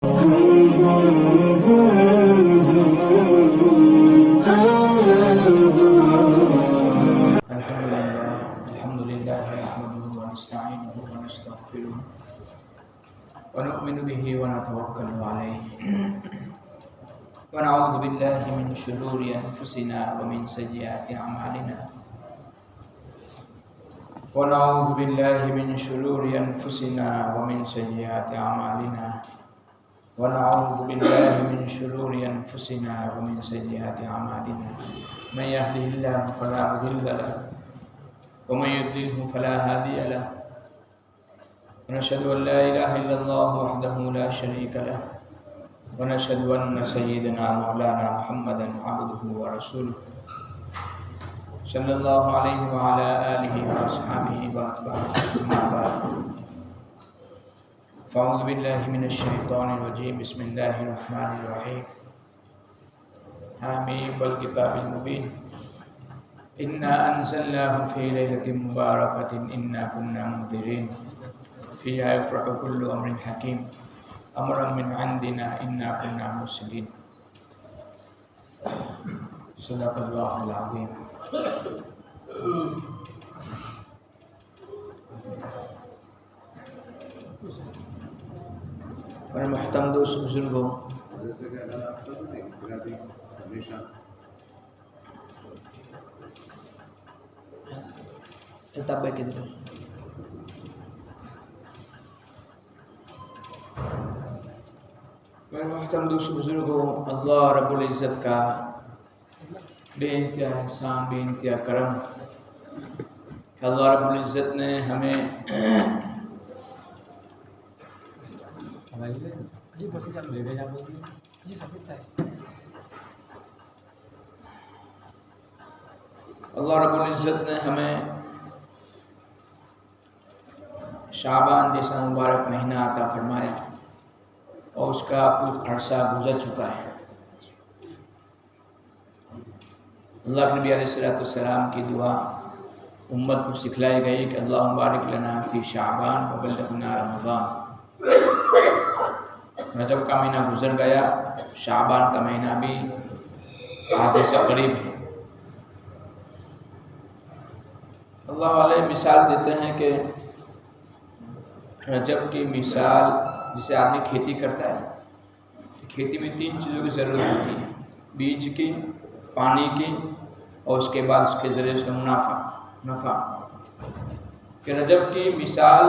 الحمد لله نحمده ونستعينه ونستغفره ونؤمن به ونتوكل عليه ونعوذ بالله من شرور أنفسنا ومن سيئات أعمالنا ونعوذ بالله من شرور أنفسنا ومن سيئات أعمالنا ونعوذ بالله من شرور أنفسنا ومن سيئات أعمالنا من يهده الله فلا مضل له ومن يضلله فلا هادي له ونشهد أن لا إله إلا الله وحده لا شريك له ونشهد أن سيدنا مولانا محمدا عبده ورسوله صلى الله عليه وعلى آله وأصحابه وأتباعه أما بعد فأعوذ بالله من الشيطان الرجيم بسم الله الرحمن الرحيم حميم والكتاب المبين إنا أنزلناه في ليلة مباركة إنا كنا منذرين فيها يفرح كل أمر حكيم أمرا من عندنا إنا كنا مرسلين صدق الله العظيم. اور محترم دوست بزرگوں، کتابیں کدھر ہیں؟ میرے محترم دوست بزرگوں، اللہ رب العزت کا بے انتہا احسان، بے انتہا کرم کہ اللہ رب العزت نے ہمیں اللہ رب العزت نے ہمیں شعبان جیسا مبارک مہینہ عطا فرمایا اور اس کا کچھ عرصہ گزر چکا ہے۔ اللہ کے نبی علیہ السلام کی دعا امت کو سکھلائی گئی کہ اللہ مبارک لنا فی شعبان وبلغنا رمضان۔ رجب کا مہینہ گزر گیا، شعبان کا مہینہ بھی آدھے سے قریب ہے۔ اللہ والے مثال دیتے ہیں کہ رجب کی مثال جسے آدمی کھیتی کرتا ہے، کھیتی میں 3 چیزوں کی ضرورت ہوتی ہے، بیج کی، پانی کی اور اس کے بعد اس کے ذریعے سے نفع۔ کہ رجب کی مثال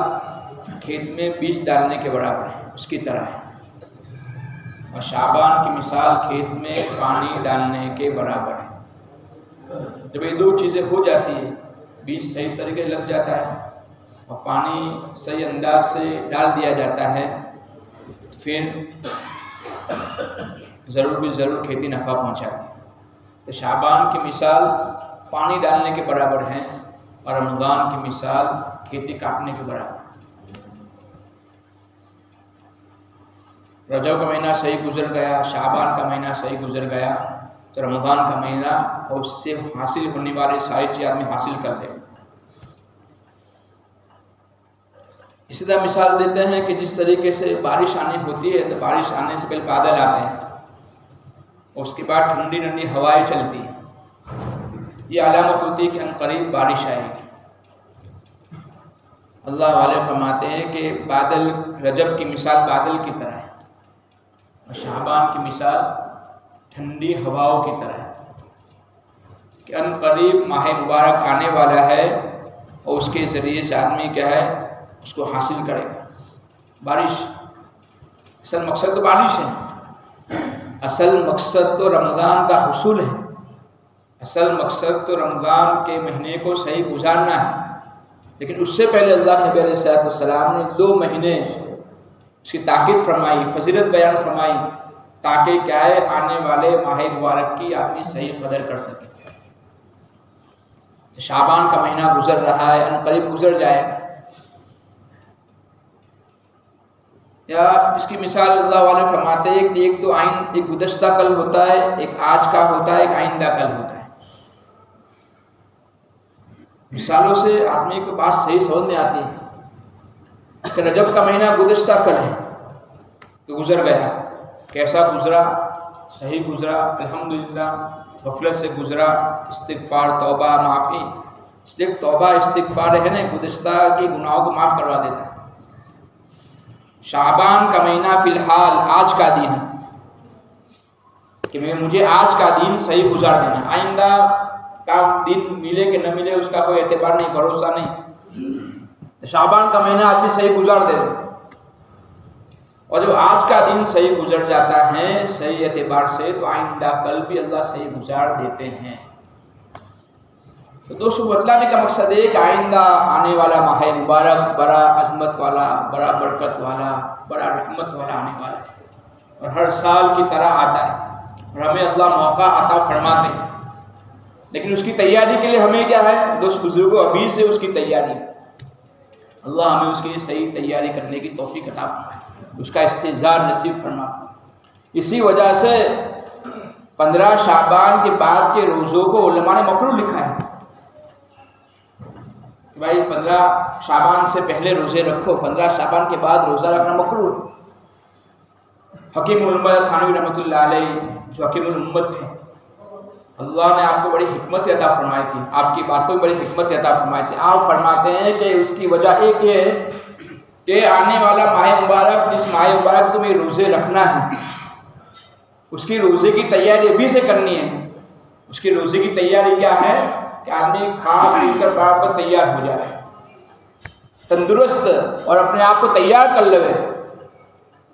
کھیت میں بیج ڈالنے کے برابر ہے، اس کی طرح ہے، اور شعبان کی مثال کھیت میں پانی ڈالنے کے برابر ہے۔ جب یہ 2 چیزیں ہو جاتی ہیں، بیج صحیح طریقے لگ جاتا ہے اور پانی صحیح انداز سے ڈال دیا جاتا ہے، پھر ضرور کھیتی نفع پہنچاتی ہے۔ تو شعبان کی مثال پانی ڈالنے کے برابر ہے اور رمضان کی مثال کھیتی کاٹنے کے برابر ہے۔ رجب کا مہینہ صحیح گزر گیا، شعبان کا مہینہ صحیح گزر گیا تو رمضان کا مہینہ اور اس سے حاصل ہونے والی ساری چیز آدمی حاصل کر لے۔ اسی طرح مثال دیتے ہیں کہ جس طریقے سے بارش آنی ہوتی ہے تو بارش آنے سے پہلے بادل آتے ہیں، اس کے بعد ٹھنڈی ٹھنڈی ہوائیں چلتی ہیں، یہ علامت ہوتی ہے کہ ان قریب بارش آئے گی۔ اللہ والے فرماتے ہیں کہ بادل، رجب کی مثال بادل کی طرح ہے اور شعبان کی مثال ٹھنڈی ہواؤں کی طرح ہے کہ ان قریب ماہ مبارک آنے والا ہے اور اس کے ذریعے سے آدمی کیا ہے، اس کو حاصل کرے گا۔ بارش، اصل مقصد تو بارش ہے، اصل مقصد تو رمضان کا حصول ہے، اصل مقصد تو رمضان کے مہینے کو صحیح گزارنا ہے، لیکن اس سے پہلے اللہ کے نبی علیہ السلام نے 2 مہینے اس کی تاکید فرمائی، فضیلت بیان فرمائی، تاکہ کیا ہے آنے والے ماہ مبارک کی آدمی صحیح قدر کر سکے۔ شعبان کا مہینہ گزر رہا ہے، ان قریب گزر جائے گا۔ یا اس کی مثال اللہ والے فرماتے ہیں کہ ایک تو ایک گزشتہ کل ہوتا ہے، ایک آج کا ہوتا ہے، ایک آئندہ کل ہوتا ہے۔ مثالوں سے آدمی کو بات صحیح سمجھ میں آتی ہے کہ رجب کا مہینہ گزشتہ کل ہے، تو گزر گیا. کیسا گزرا؟ صحیح گزرا الحمدللہ. غفلت سے گزرا، استغفار توبہ معافی. توبہ استغفار ہے نا، گزشتہ کے گناہوں کو معاف کروا دیتا ہے. شعبان کا مہینہ فی الحال آج کا دن ہے کہ مجھے آج کا دن صحیح گزار دینا. آئندہ کا دن ملے کہ نہ ملے اس کا کوئی اعتبار نہیں، بھروسہ نہیں. شعبان کا مہینہ آدمی صحیح گزار دے. اور جب آج کا دن صحیح گزر جاتا ہے صحیح اعتبار سے تو آئندہ کل بھی اللہ صحیح گزار دیتے ہیں. تو دوستو بتلانے کا مقصد ہے کہ آئندہ آنے والا ماہ مبارک بڑا عظمت والا، بڑا برکت والا، بڑا رحمت والا آنے والا ہے، اور ہر سال کی طرح آتا ہے، اور ہمیں اللہ موقع عطا فرماتے ہیں. لیکن اس کی تیاری کے لیے ہمیں کیا ہے دوست بزرگوں، ابھی سے اس کی تیاری. اللہ ہمیں اس کی صحیح تیاری کرنے کی توفیق عطا فرمائے، اس کا استعزار نصیب فرمائے. اسی وجہ سے 15 شعبان کے بعد کے روزوں کو علماء نے مفروض لکھا ہے کہ بھائی 15 شعبان سے پہلے روزے رکھو، 15 شعبان کے بعد روزہ رکھنا مکروہ. حکیم الامت تھانوی رحمۃ اللہ علیہ جو حکیم الامت تھے، اللہ نے آپ کو بڑی حکمت عطا فرمائی تھی، آپ کی باتوں میں بڑی حکمت عطا فرمائی تھی. آپ فرماتے ہیں کہ اس کی وجہ ایک یہ ہے کہ آنے والا ماہ مبارک، جس ماہ مبارک تمہیں روزے رکھنا ہے اس کی روزے کی تیاری ابھی سے کرنی ہے. اس کی روزے کی تیاری کیا ہے کہ آدمی کھا پی کر برابر تیار ہو جائے، تندرست اور اپنے آپ کو تیار کر لے.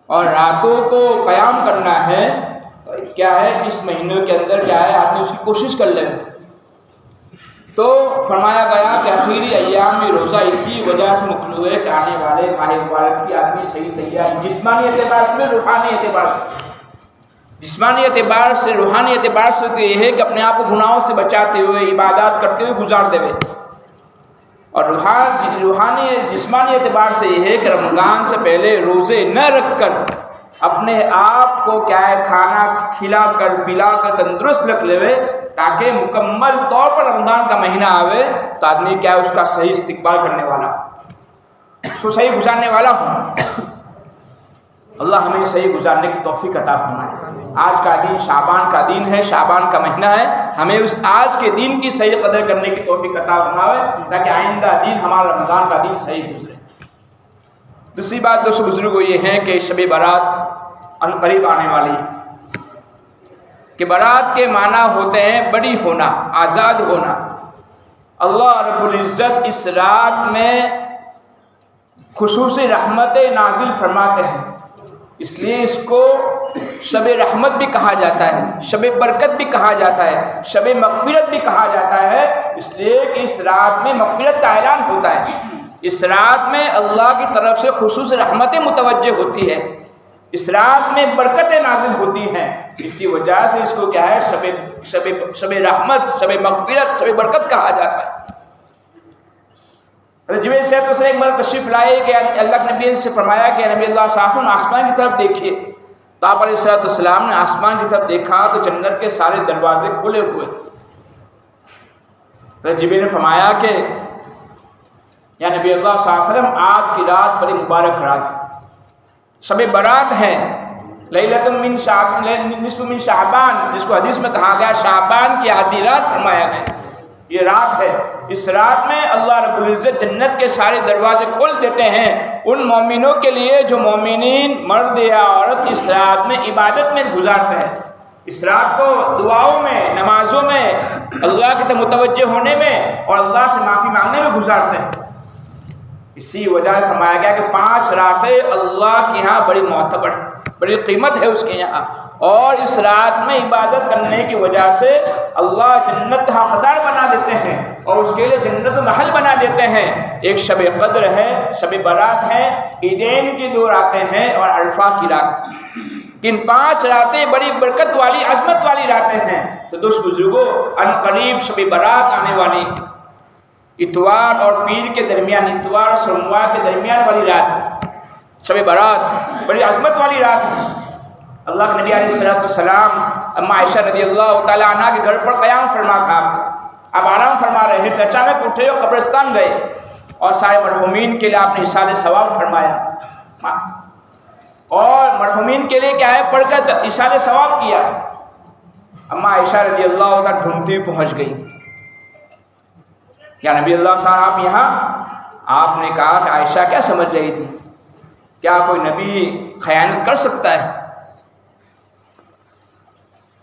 اور راتوں کو قیام کرنا ہے کیا ہے اس مہینوں کے اندر کیا ہے آدمی اس کی کوشش کر لے. تو فرمایا گیا کہ آخری ایام میں روزہ اسی وجہ سے مطلوب ہے کہ آنے والے ماہ مبارک کی آدمی صحیح تیاری جسمانی اعتبار سے، روحانی اعتبار سے. جسمانی اعتبار سے، روحانی اعتبار سے تو یہ ہے کہ اپنے آپ کو گناہوں سے بچاتے ہوئے، عبادات کرتے ہوئے گزار دے. اور روحانی جسمانی اعتبار سے یہ ہے کہ رمضان سے پہلے روزے نہ رکھ کر اپنے آپ کو کیا ہے کھانا کھلا کر پلا کر تندرست رکھ لے، تاکہ مکمل طور پر رمضان کا مہینہ آوے تو آدمی کیا ہے اس کا صحیح استقبال کرنے والا، اس کو صحیح گزارنے والا ہو. اللہ ہمیں صحیح گزارنے کی توفیق عطا فرمائے. آج کا دن شعبان کا دن ہے، شعبان کا مہینہ ہے، ہمیں اس آج کے دن کی صحیح قدر کرنے کی توفیق عطا فرمائے تاکہ آئندہ دن ہمارا رمضان کا دن صحیح گزرے. دوسری بات دوستو بزرگوں یہ ہے کہ شب برات عنقریب آنے والی ہے. کہ برات کے معنی ہوتے ہیں بڑی ہونا، آزاد ہونا. اللہ رب العزت اس رات میں خصوصی رحمتیں نازل فرماتے ہیں، اس لیے اس کو شب رحمت بھی کہا جاتا ہے، شب برکت بھی کہا جاتا ہے، شب مغفرت بھی کہا جاتا ہے. اس لیے کہ اس رات میں مغفرت کا اعلان ہوتا ہے، اس رات میں اللہ کی طرف سے خصوصی رحمتیں متوجہ ہوتی ہے، اس رات میں برکتیں نازل ہوتی ہیں. اسی وجہ سے اس کو کیا ہے شب رحمت، شب مغفرت، شب برکت کہا جاتا ہے. جبریل صاحب تو ایک بار تشریف لائے کہ اللہ کے نبی سے فرمایا کہ نبی اللہ صلی اللہ علیہ وسلم آسمان کی طرف دیکھیے. تو آپ علیہ السلام نے آسمان کی طرف دیکھا تو جنت کے سارے دروازے کھلے ہوئے. تو جبریل نے فرمایا کہ یا نبی اللہ صلی اللہ علیہ وسلم آج کی رات بڑی مبارک رات ہے، شب برات ہے، لیلۃ من نصف من شعبان، جس کو حدیث میں کہا گیا شعبان کی آدھی رات فرمایا گیا. یہ رات ہے، اس رات میں اللہ رب العزت جنت کے سارے دروازے کھول دیتے ہیں ان مومنوں کے لیے جو مومنین مرد یا عورت اس رات میں عبادت میں گزارتے ہیں. اس رات کو دعاؤں میں، نمازوں میں، اللہ کی طرف متوجہ ہونے میں اور اللہ سے معافی مانگنے میں گزارتے ہیں. اسی وجہ سے فرمایا گیا کہ 5 راتیں اللہ کے یہاں بڑی معتبر، بڑی قیمت ہے اس کے یہاں. اور اس رات میں عبادت کرنے کی وجہ سے اللہ جنت کا حقدار بنا دیتے ہیں اور اس کے لیے جنت محل بنا دیتے ہیں. ایک شب قدر ہے، شب برات ہے، عیدین کی 2 راتیں ہیں اور عرفہ کی رات. ان 5 راتیں بڑی برکت والی، عظمت والی راتیں ہیں. تو دوست بزرگوں عنقریب شب برات آنے والی، اتوار اور پیر کے درمیان، اتوار اور سوموار کے درمیان والی رات شب برات بڑی عظمت والی رات ہے. اللہ کے نبی علیہ السلام اما عائشہ رضی اللہ تعالیٰ عنہ کے گھر پر قیام فرما تھا. آپ آرام فرما رہے تھے، اچانک اٹھے اور قبرستان گئے اور سارے مرحومین کے لیے آپ نے احسان ثواب فرمایا. اور مرحومین کے لیے کیا ہے پڑھ کر ایصال ثواب کیا۔ اما عائشہ رضی اللہ عنہا ڈھونڈتی ہوئی پہنچ گئی، یا نبی اللہ صاحب آپ یہاں؟ آپ نے کہا کہ عائشہ کیا سمجھ رہی تھی، کیا کوئی نبی خیانت کر سکتا ہے؟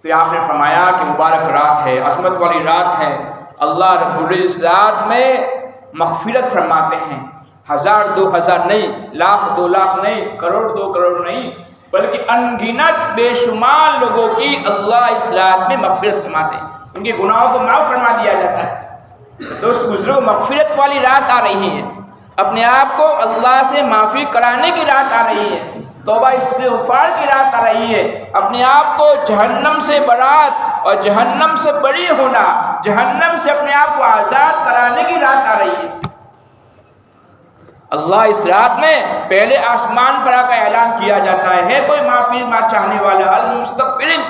پھر آپ نے فرمایا کہ مبارک رات ہے، عظمت والی رات ہے، اللہ رب العزت میں مغفرت فرماتے ہیں، 1000 2000 نہیں، 1,00,000 2 لاکھ نہیں، کروڑ 2 کروڑ نہیں، بلکہ ان گنت بے شمار لوگوں کی اللہ اس رات میں مغفرت فرماتے ہیں، ان کے گناہوں کو معاف فرما دیا جاتا ہے۔ دوست گزرو، مغفرت والی رات آ رہی ہے، اپنے آپ کو اللہ سے معافی کرانے کی رات آ رہی ہے، توبہ استغفار کی رات آ رہی ہے، اپنے آپ کو جہنم سے برات اور جہنم سے بری ہونا، جہنم سے اپنے آپ کو آزاد کرانے کی رات آ رہی ہے۔ اللہ اس رات میں پہلے آسمان پر آ کا اعلان کیا جاتا ہے کوئی معافی چاہنے والا، المستغفرین،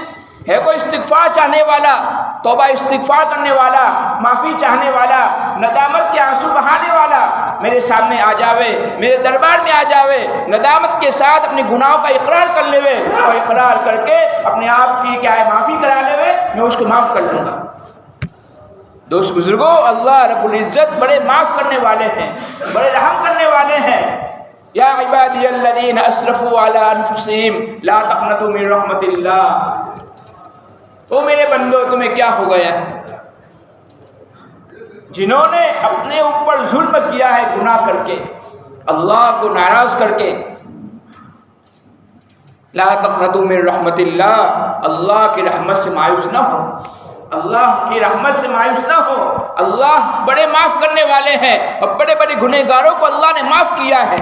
ہے کوئی استغفار چاہنے والا، توبہ استغفار کرنے والا، معافی چاہنے والا، ندامت کے آنسو بہانے والا، میرے سامنے آ جاوے، میرے دربار میں آ جاوے، ندامت کے ساتھ اپنے گناہوں کا اقرار کر لے اور اقرار کر کے اپنے آپ کی کیا ہے معافی کرا لے، میں اس کو معاف کر دوں گا۔ دوست بزرگوں، اللہ رب العزت بڑے معاف کرنے والے ہیں، بڑے رحم کرنے والے ہیں۔ یا عبادی الذین اسرفوا علی انفسہم لا تقنطوا من رحمت اللہ، او میرے بندو تمہیں کیا ہو گیا ہے؟ جنہوں نے اپنے اوپر ظلم کیا ہے گناہ کر کے، اللہ کو ناراض کر کے، لا تقنطوا من رحمت اللہ، اللہ کی رحمت سے مایوس نہ ہو، اللہ کی رحمت سے مایوس نہ ہو، اللہ بڑے معاف کرنے والے ہیں اور بڑے بڑے گنہگاروں کو اللہ نے معاف کیا ہے۔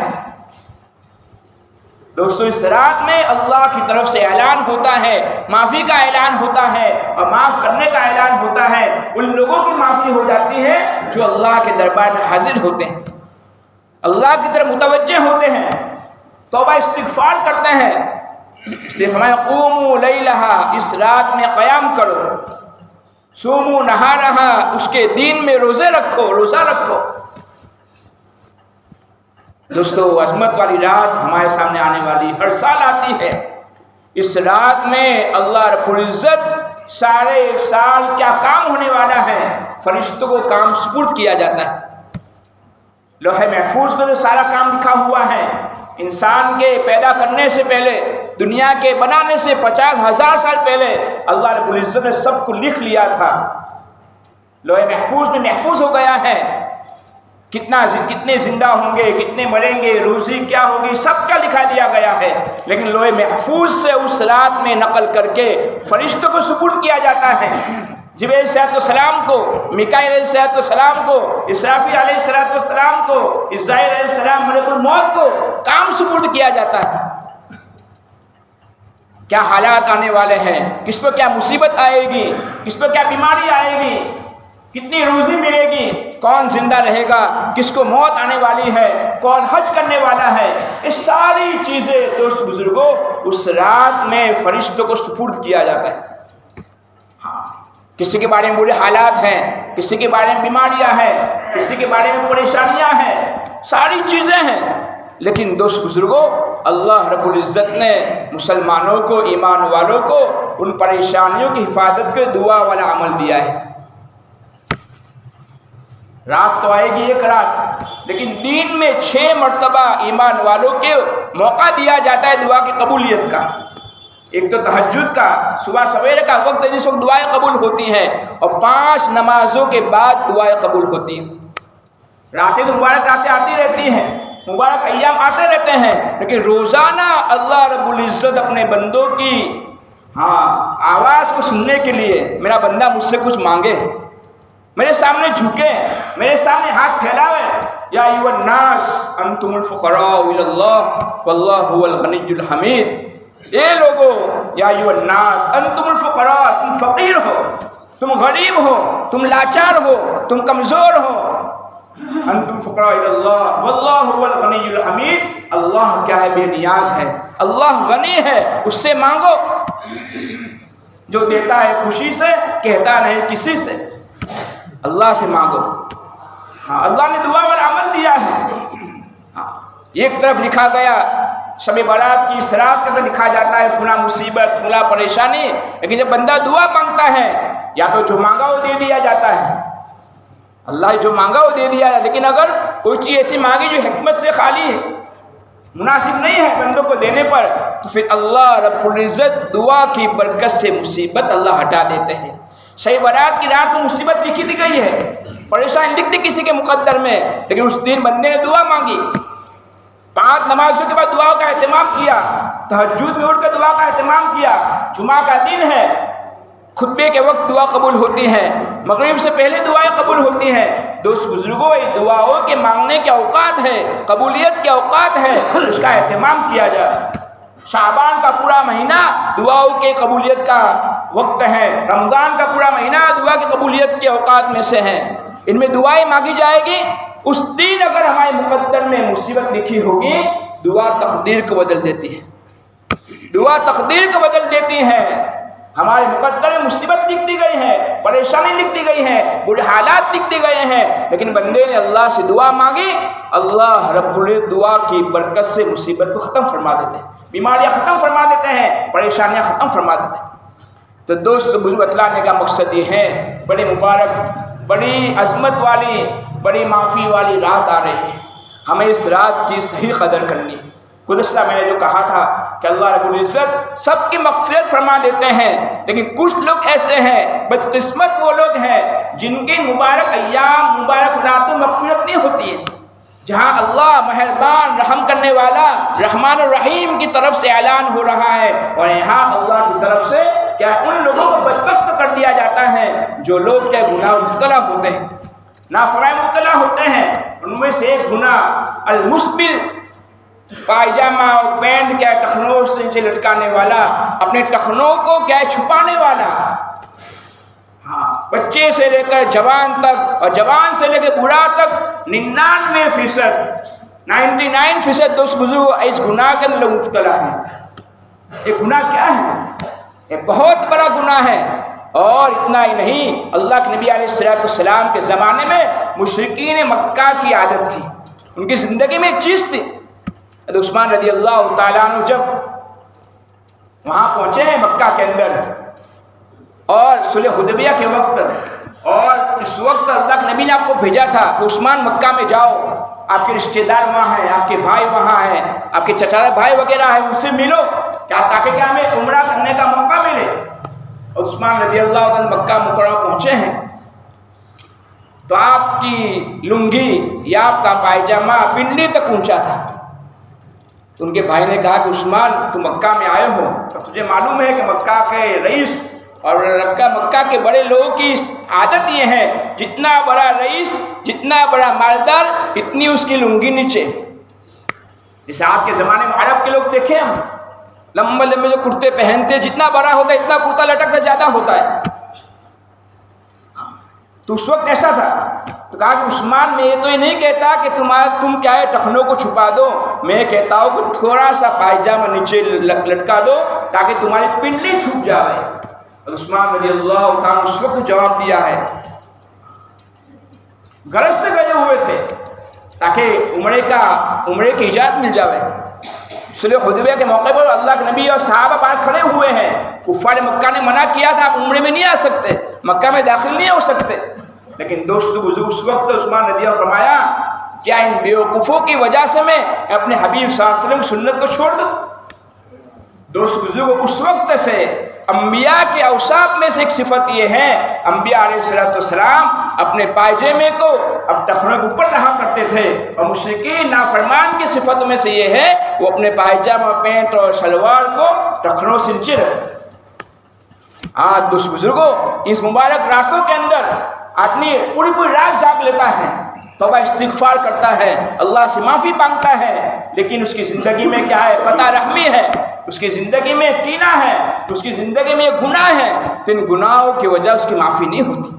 دوستو اس رات میں اللہ کی طرف سے اعلان ہوتا ہے، معافی کا اعلان ہوتا ہے اور معاف کرنے کا اعلان ہوتا ہے، ان لوگوں کی معافی ہو جاتی ہے جو اللہ کے دربار میں حاضر ہوتے ہیں، اللہ کی طرف متوجہ ہوتے ہیں، توبہ استغفار کرتے ہیں۔ اس لیے فرمایا قوموا لیلہا، اس رات میں قیام کرو، صوموا نہارہا، اس کے دین میں روزے رکھو، روزہ رکھو۔ دوستو عظمت والی رات ہمارے سامنے آنے والی ہر سال آتی ہے، اس رات میں اللہ رب العزت سارے ایک سال کیا کام ہونے والا ہے، فرشتوں کو کام سپرد کیا جاتا ہے، لوح محفوظ میں تو سارا کام لکھا ہوا ہے، انسان کے پیدا کرنے سے پہلے، دنیا کے بنانے سے 50,000 سال پہلے اللہ رب العزت نے سب کو لکھ لیا تھا، لوح محفوظ میں محفوظ ہو گیا ہے، کتنے زندہ ہوں گے، کتنے مریں گے، روزی کیا ہوگی، سب کا لکھا دیا گیا ہے، لیکن لوح محفوظ سے اس رات میں نقل کر کے فرشتوں کو سپرد کیا جاتا ہے، جبریل علیہ السلام کو، میکائیل علیہ السلام کو، اسرافیل علیہ السلام کو، عزرائیل علیہ السلام ملک الموت کو کام سپرد کیا جاتا ہے۔ کیا حالات آنے والے ہیں، کس پر کیا مصیبت آئے گی، کس پر کیا بیماری آئے گی، کتنی روزی ملے گی، کون زندہ رہے گا، کس کو موت آنے والی ہے، کون حج کرنے والا ہے، یہ ساری چیزیں دوست بزرگوں اس رات میں فرشتوں کو سپرد کیا جاتا ہے۔ کسی کے بارے میں برے حالات ہیں، کسی کے بارے میں بیماریاں ہیں، کسی کے بارے میں پریشانیاں ہیں، ساری چیزیں ہیں، لیکن دوست بزرگوں اللہ رب العزت نے مسلمانوں کو، ایمان والوں کو ان پریشانیوں کی حفاظت کے دعا والا عمل دیا ہے۔ رات تو آئے گی ایک رات، لیکن دین میں 6 مرتبہ ایمان والوں کے موقع دیا جاتا ہے دعا کی قبولیت کا۔ ایک تو تہجد کا، صبح سویرے کا وقت ہے جس وقت دعائیں قبول ہوتی ہیں، اور 5 نمازوں کے بعد دعائیں قبول ہوتی ہیں۔ راتیں تو مبارک راتیں آتی رہتی ہیں، مبارک ایام آتے رہتے ہیں، لیکن روزانہ اللہ رب العزت اپنے بندوں کی آواز کو سننے کے لیے، میرا بندہ مجھ سے کچھ مانگے، میرے سامنے جھکے، میرے سامنے ہاتھ پھیلاوے، یا ایھا الناس انتم الفقراء الی اللہ واللہ هو الغنی الحمید، اے لوگو، یا ایھا الناس انتم الفقراء، تم فقیر ہو، تم غریب ہو، تم لاچار ہو، تم کمزور ہو، انتم فقراء الی اللہ واللہ هو الغنی الحمید، اللہ کیا ہے، بے نیاز ہے، اللہ غنی ہے، اس سے مانگو، جو دیتا ہے خوشی سے، کہتا نہیں کسی سے، اللہ سے مانگو۔ اللہ نے دعا والا عمل دیا ہے۔ ایک طرف لکھا گیا شب برات کی اس رات کے اندر لکھا جاتا ہے فلاں مصیبت فلاں پریشانی، لیکن جب بندہ دعا مانگتا ہے یا تو جو مانگا وہ دے دیا جاتا ہے، اللہ جو مانگا وہ دے دیا ہے، لیکن اگر کوئی چیز ایسی مانگی جو حکمت سے خالی ہے، مناسب نہیں ہے بندوں کو دینے پر، تو پھر اللہ رب العزت دعا کی برکت سے مصیبت اللہ ہٹا دیتے ہیں۔ شب برات کی رات میں مصیبت لکھی دی گئی ہے، پریشانی لکھ دی کسی کے مقدر میں، لیکن اس دن بندے نے دعا مانگی، 5 نمازوں کے بعد دعا کا اہتمام کیا، تہجد میں اٹھ کر دعا کا اہتمام کیا، جمعہ کا دن ہے، خطبے کے وقت دعا قبول ہوتی ہے، مغرب سے پہلے دعائیں قبول ہوتی ہیں۔ دوست بزرگوں، یہ دعاؤں کے مانگنے کے اوقات ہے، قبولیت کے اوقات ہے، اس کا اہتمام کیا جائے۔ شعبان کا پورا مہینہ دعاؤں کے قبولیت کا وقت ہے، رمضان کا پورا مہینہ دعا کی قبولیت کے اوقات میں سے ہے، ان میں دعائیں مانگی جائے گی۔ اس دن اگر ہمارے مقدر میں مصیبت لکھی ہوگی، دعا تقدیر کو بدل دیتی ہے، دعا تقدیر کو بدل دیتی ہے۔ ہمارے مقدر میں مصیبت لکھ دی گئی ہے، پریشانی لکھ دی گئی ہے، برے حالات لکھ دی گئے ہیں، لیکن بندے نے اللہ سے دعا مانگی، اللہ رب العزت دعا کی برکت سے مصیبت کو ختم فرما دیتے ہیں، بیماریاں ختم فرما دیتے ہیں، پریشانیاں ختم فرما دیتے ہیں۔ تو دوست بزرگ بتلانے کا مقصد یہ ہے، بڑی مبارک، بڑی عظمت والی، بڑی معافی والی رات آ رہی ہے، ہمیں اس رات کی صحیح قدر کرنی ہے۔ گزشتہ میں نے جو کہا تھا کہ اللہ رب العزت سب کی مغفرت فرما دیتے ہیں، لیکن کچھ لوگ ایسے ہیں، بدقسمت وہ لوگ ہیں جن کی مبارک ایام، مبارک راتوں مغفرت نہیں ہوتی ہے، جہاں اللہ مہربان رحم کرنے والا رحمان الرحیم کی طرف سے اعلان ہو رہا ہے، اور یہاں اللہ کی طرف سے کیا ان لوگوں کو بدبخت کر دیا جاتا ہے جو لوگ کیا گناہ مبتلا ہوتے ہیں، نافرمانی مبتلا ہوتے ہیں۔ ان میں سے ایک گناہ المسبل، پائجامہ اور پینٹ کیا ٹخنوں سے نیچے لٹکانے والا، اپنے ٹخنوں کو کیا چھپانے والا، ہاں، بچے سے لے کر جوان تک اور جوان سے لے کے بوڑھا تک 99% دوست بزرگ اس گناہ کے اندر مبتلا ہے۔ یہ گناہ کیا ہے؟ یہ بہت بڑا گناہ ہے، اور اتنا ہی نہیں، اللہ کے نبی علیہ السلام کے زمانے میں مشرکین مکہ کی عادت تھی، ان کی زندگی میں ایک چیز تھی۔ عثمان رضی اللہ تعالیٰ عنہ جب وہاں پہنچے ہیں مکہ کے اندر، اور صلح حدیبیہ کے وقت، اور اس وقت اللہ کے نبی نے آپ کو بھیجا تھا کہ عثمان مکہ میں جاؤ، آپ کے رشتہ دار وہاں ہیں، آپ کے بھائی وہاں ہیں، آپ کے چچا بھائی وغیرہ ہیں، ان سے ملو کیا، تاکہ کیا ہمیں عمرہ کرنے کا موقع ملے۔ اور عثمان رضی اللہ عنہ مکہ مکرمہ پہنچے ہیں تو آپ کی لنگی یا آپ کا پائجامہ پنڈلی تک پہنچا تھا۔ تو ان کے بھائی نے کہا کہ عثمان تم مکہ میں آئے ہو، تو تجھے معلوم ہے کہ مکہ کے رئیس اور مکہ کے بڑے لوگوں کی عادت یہ ہے، جتنا بڑا رئیس، جتنا بڑا مالدار، اتنی اس کی لنگی نیچے۔ جیسے آپ کے زمانے میں عرب کے لوگ دیکھیں ہم، لمبے لمبے جو کرتے پہنتے، جتنا بڑا ہوتا ہے اتنا کرتا لٹکتا زیادہ ہوتا ہے، تو اس وقت ایسا تھا۔ تو کہا کہ عثمان میں یہ تو یہ نہیں کہتا کہ تم کیا ہے ٹخنوں کو چھپا دو، میں کہتا ہوں کہ تھوڑا سا پائجامہ نیچے لٹکا دو تاکہ تمہاری پنڈلی چھپ جائے۔ اور عثمان رضی اللہ تعالیٰ اس وقت جواب دیا ہے، غرض سے گئے ہوئے تھے تاکہ عمرے کی اجازت مل جائے۔ صلح حدیبیہ کے موقع پر اللہ کے نبی اور صحابہ باہر کھڑے ہوئے ہیں، کفار مکہ نے منع کیا تھا آپ عمرے میں نہیں آ سکتے، مکہ میں داخل نہیں ہو سکتے، لیکن دوست بزرگ اس وقت عثمان رضی اللہ فرمایا کیا ان بیوقوفوں کی وجہ سے میں اپنے حبیب صلی اللہ علیہ وسلم کی سنت کو چھوڑ دوں؟ دوست بزرگ اس وقت سے انبیاء کے اوصاف میں سے ایک صفت یہ ہے، انبیاء علیہ السلام اپنے پائجامے کو اب ٹخنوں کے اوپر رہا کرتے تھے، اور مشرکین نافرمان کی صفتوں میں سے یہ ہے وہ اپنے پائجامہ، پینٹ اور شلوار کو ٹخنوں سے نیچے رکھتے۔ آج دوست بزرگوں اس مبارک راتوں کے اندر آدمی پوری رات جاگ لیتا ہے، توبہ استغفار کرتا ہے، اللہ سے معافی مانگتا ہے، لیکن اس کی زندگی میں کیا ہے؟ قطع رحمی ہے، اس کی زندگی میں کینہ ہے، اس کی زندگی میں گناہ ہے، تو ان گناہوں کی وجہ اس کی معافی نہیں ہوتی۔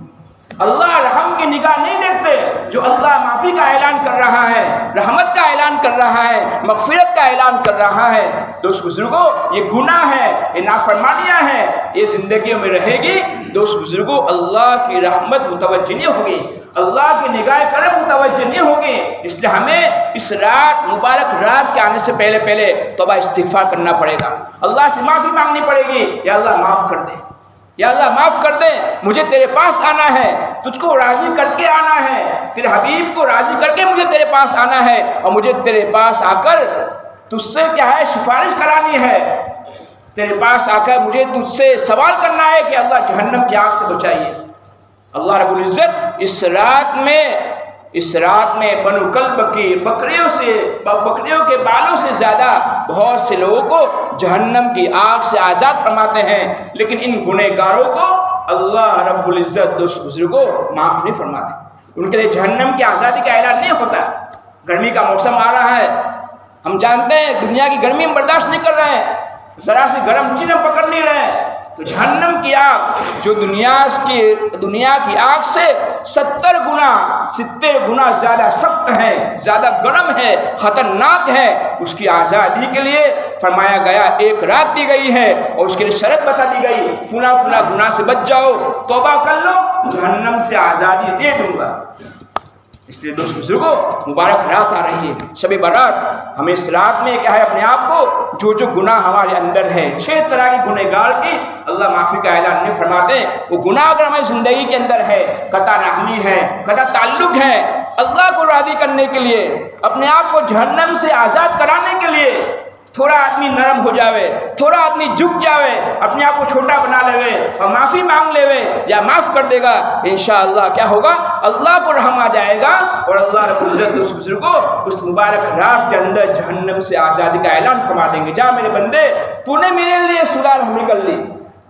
اللہ رحم کی نگاہ نہیں دیکھتے، جو اللہ معافی کا اعلان کر رہا ہے، رحمت کا اعلان کر رہا ہے، مغفرت کا اعلان کر رہا ہے، دوست بزرگوں یہ گناہ ہے، یہ نافرمانیاں ہیں، یہ زندگیوں میں رہے گی دوست بزرگوں، اللہ کی رحمت متوجہ نہیں ہوگی، اللہ کی نگاہ کرم متوجہ نہیں ہوگی۔ اس لیے ہمیں اس رات مبارک رات کے آنے سے پہلے توبہ استغفار کرنا پڑے گا، اللہ سے معافی مانگنی پڑے گی، یا اللہ معاف کر دے، یا اللہ معاف کر دے، مجھے تیرے پاس آنا ہے، تجھ کو راضی کر کے آنا ہے، تیرے حبیب کو راضی کر کے مجھے تیرے پاس آنا ہے، اور مجھے تیرے پاس آ کر تجھ سے کیا ہے سفارش کرانی ہے، تیرے پاس آ کر مجھے تجھ سے سوال کرنا ہے کہ اللہ جہنم کی آگ سے بچائیے۔ اللہ رب العزت اس رات میں بنو کلب کی بکریوں کے بالوں سے زیادہ بہت سے لوگوں کو جہنم کی آگ سے آزاد فرماتے ہیں، لیکن ان گنہگاروں کو اللہ رب العزت دوست بزرگوں معاف نہیں فرماتے، ان کے لیے جہنم کی آزادی کا اعلان نہیں ہوتا۔ گرمی کا موسم آ رہا ہے، ہم جانتے ہیں دنیا کی گرمی ہم برداشت نہیں کر رہے ہیں، ذرا سی گرم چیز ہم پکڑ نہیں رہے ہیں، تو جہنم کی آگ جو دنیا کی آگ سے 70 گنا زیادہ سخت ہے، زیادہ گرم ہے، خطرناک ہے، اس کی آزادی کے لیے فرمایا گیا ایک رات دی گئی ہے، اور اس کے لیے شرط بتا دی گئی فلاں گناہ سے بچ جاؤ، توبہ کر لو، جہنم سے آزادی دے دوں گا۔ اس لیے دوست بزرگوں مبارک رات آ رہی ہے، شب برات، ہمیں اس رات میں کیا ہے اپنے آپ کو جو گناہ ہمارے اندر ہے 6 طرح کی گنہگار کی اللہ معافی کا اعلان نہیں فرماتے، وہ گناہ اگر ہماری زندگی کے اندر ہے، قطع رحمی ہے، قطع تعلق ہے، اللہ کو راضی کرنے کے لیے، اپنے آپ کو جہنم سے آزاد کرانے کے لیے تھوڑا آدمی نرم ہو جاوے، تھوڑا آدمی جھک جاوے، اپنے آپ کو چھوٹا بنا لے اور معافی مانگ لے یا معاف کر دے گا، انشاءاللہ کیا ہوگا، اللہ کو رحم آ جائے گا، اور اللہ رب العزت اس بزرگوں اس مبارک رات کے اندر جہنم سے آزادی کا اعلان فرما دیں گے۔ جا میرے بندے، تو نے میرے لیے صلح رحمی کر لی،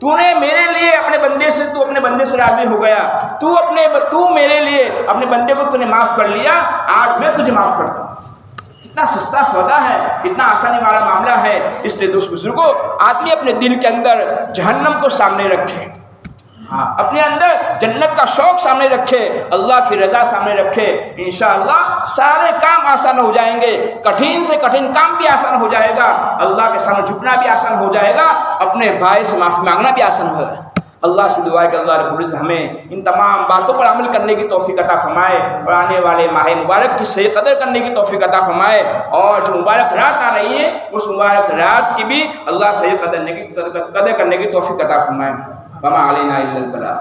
تو نے میرے لیے اپنے بندے سے راضی ہو گیا، تو میرے لیے اپنے بندے کو تو نے معاف کر لیا، آج میں تجھے معاف کرتا ہوں۔ اتنا سستا سودا ہے، اتنا آسانی والا معاملہ ہے۔ اس لیے دوست بزرگوں آدمی اپنے دل کے اندر جہنم کو سامنے رکھے، اپنے اندر جنت کا شوق سامنے رکھے، اللہ کی رضا سامنے رکھے، انشاءاللہ سارے کام آسان ہو جائیں گے، کٹھن سے کٹھن کام بھی آسان ہو جائے گا، اللہ کے سامنے جھکنا بھی آسان ہو جائے گا، اپنے بھائی سے معافی مانگنا بھی آسان ہوگا۔ اللہ سے دعا ہے کہ اللہ رب العزت ہمیں ان تمام باتوں پر عمل کرنے کی توفیق عطا فرمائے، اور آنے والے ماہ مبارک کی صحیح قدر کرنے کی توفیق عطا فرمائے، اور جو مبارک رات آ رہی ہے اس مبارک رات کی بھی اللہ صحیح قدر کرنے کی توفیق عطا فرمائے۔ وما علینا الا البلاغ۔